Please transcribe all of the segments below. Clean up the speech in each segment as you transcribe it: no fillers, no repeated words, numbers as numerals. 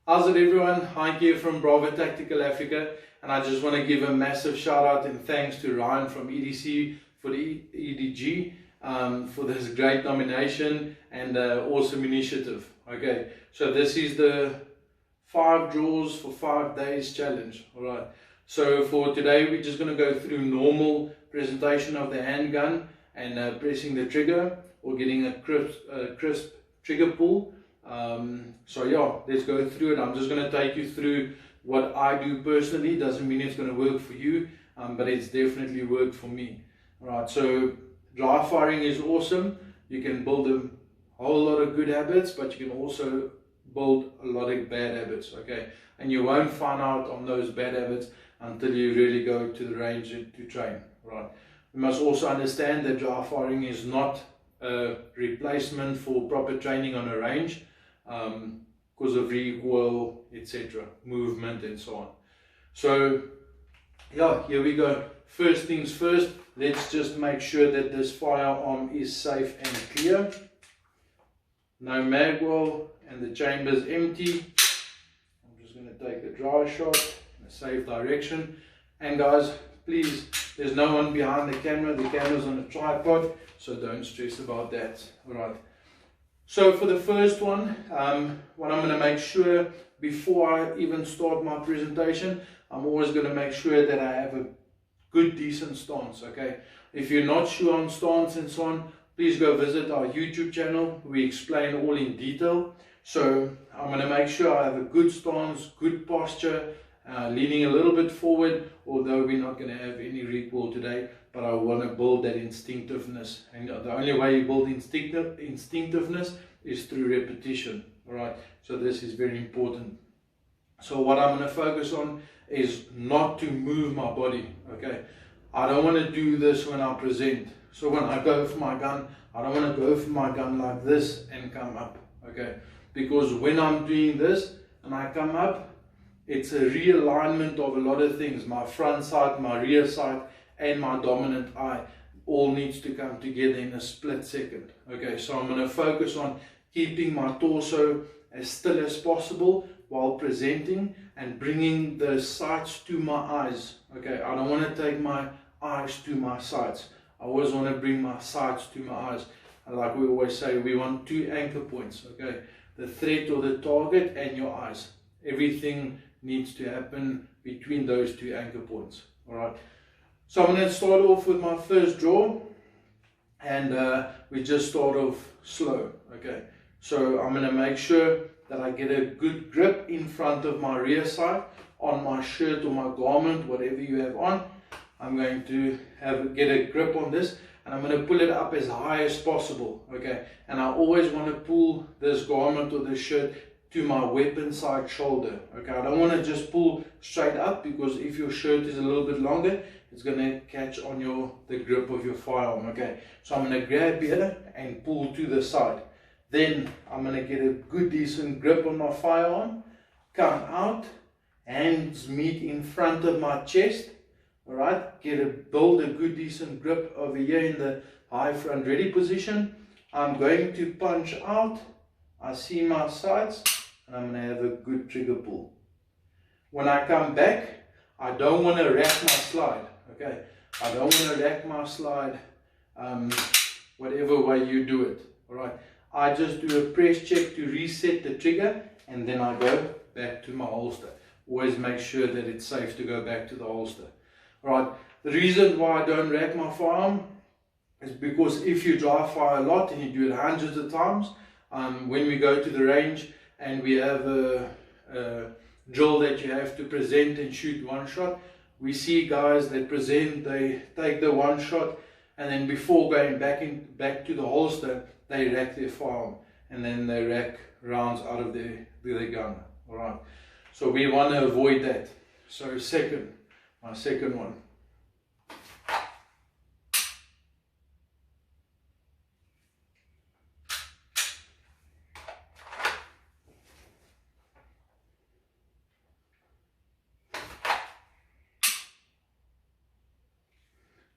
How's it everyone? Hank here from Bravo Tactical Africa, and I just want to give a massive shout out and thanks to Ryan from EDC for the EDG for this great nomination and awesome initiative. Okay, so this is the 5 draws for 5 days challenge. Alright, so for today we're just going to go through normal presentation of the handgun and pressing the trigger or getting a crisp trigger pull. So yeah, let's go through it. I'm just going to take you through what I do personally. Doesn't mean it's going to work for you, but it's definitely worked for me. Alright, so dry firing is awesome. You can build a whole lot of good habits, but you can also build a lot of bad habits, okay? And you won't find out on those bad habits until you really go to the range to train, right? We must also understand that dry firing is not a replacement for proper training on a range, because of recoil, etc., movement and so on. So yeah, here we go. First things first, let's just make sure that this firearm is safe and clear. No magwell and the chamber is empty. I'm just going to take a dry shot in a safe direction. And guys, please, there's no one behind the camera. The camera's on a tripod, so don't stress about that. Alright. So for the first one, what I'm going to make sure before I even start my presentation, I'm always going to make sure that I have a good, decent stance, okay? If you're not sure on stance and so on, please go visit our YouTube channel. We explain all in detail. So I'm going to make sure I have a good stance, good posture, leaning a little bit forward, although we're not going to have any recoil today, but I want to build that instinctiveness. And the only way you build instinctiveness is through repetition. Alright, so this is very important. So what I'm going to focus on is not to move my body, okay? I don't want to do this when I present. So when I go for my gun, I don't want to go for my gun like this and come up, okay? Because when I'm doing this and I come up, it's a realignment of a lot of things. My front sight, my rear sight, and my dominant eye all needs to come together in a split second. Okay, so I'm going to focus on keeping my torso as still as possible while presenting and bringing the sights to my eyes. Okay, I don't want to take my eyes to my sights. I always want to bring my sights to my eyes. And like we always say, we want 2 anchor points. Okay, the threat or the target and your eyes. Everything needs to happen between those 2 anchor points. Alright, so I'm going to start off with my first draw, and we just start off slow. Okay, so I'm going to make sure that I get a good grip in front of my rear sight on my shirt or my garment, whatever you have on. I'm going to get a grip on this, and I'm going to pull it up as high as possible. Okay, and I always want to pull this garment or this shirt to my weapon side shoulder. Okay, I don't want to just pull straight up, because if your shirt is a little bit longer, it's going to catch on the grip of your firearm. Okay, so I'm going to grab here and pull to the side. Then I'm going to get a good decent grip on my firearm, come out, hands meet in front of my chest. Alright, build a good decent grip over here in the high front ready position. I'm going to punch out. I see my sights, and I'm going to have a good trigger pull. When I come back, I don't want to rack my slide. Okay, I don't want to rack my slide whatever way you do it. Alright, I just do a press check to reset the trigger, and then I go back to my holster. Always make sure that it's safe to go back to the holster. Alright, the reason why I don't rack my firearm is because if you dry fire a lot and you do it hundreds of times, when we go to the range and we have a drill that you have to present and shoot one shot, we see guys that present, they take the one shot, and then before going back to the holster, they rack their firearm, and then they rack rounds out of their gun. Alright, so we want to avoid that. So my second one.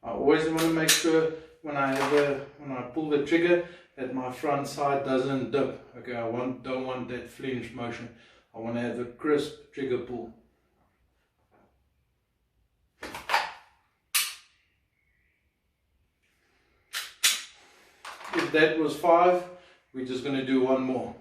I always want to make sure when I pull the trigger that my front side doesn't dip. Okay, don't want that flinch motion. I want to have a crisp trigger pull. If that was 5, we're just going to do one more.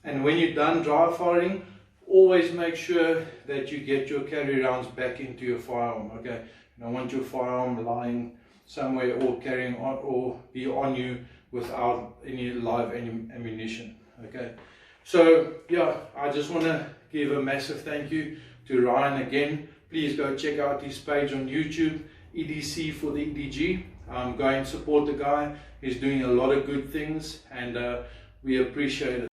And when you're done dry firing, always make sure that you get your carry rounds back into your firearm. Okay, you don't want your firearm lying somewhere or carrying on or be on you without any live ammunition. Okay, so yeah, I just want to give a massive thank you to Ryan again. Please go check out his page on YouTube, EDC for the EDG. Go and support the guy. He's doing a lot of good things, and we appreciate it.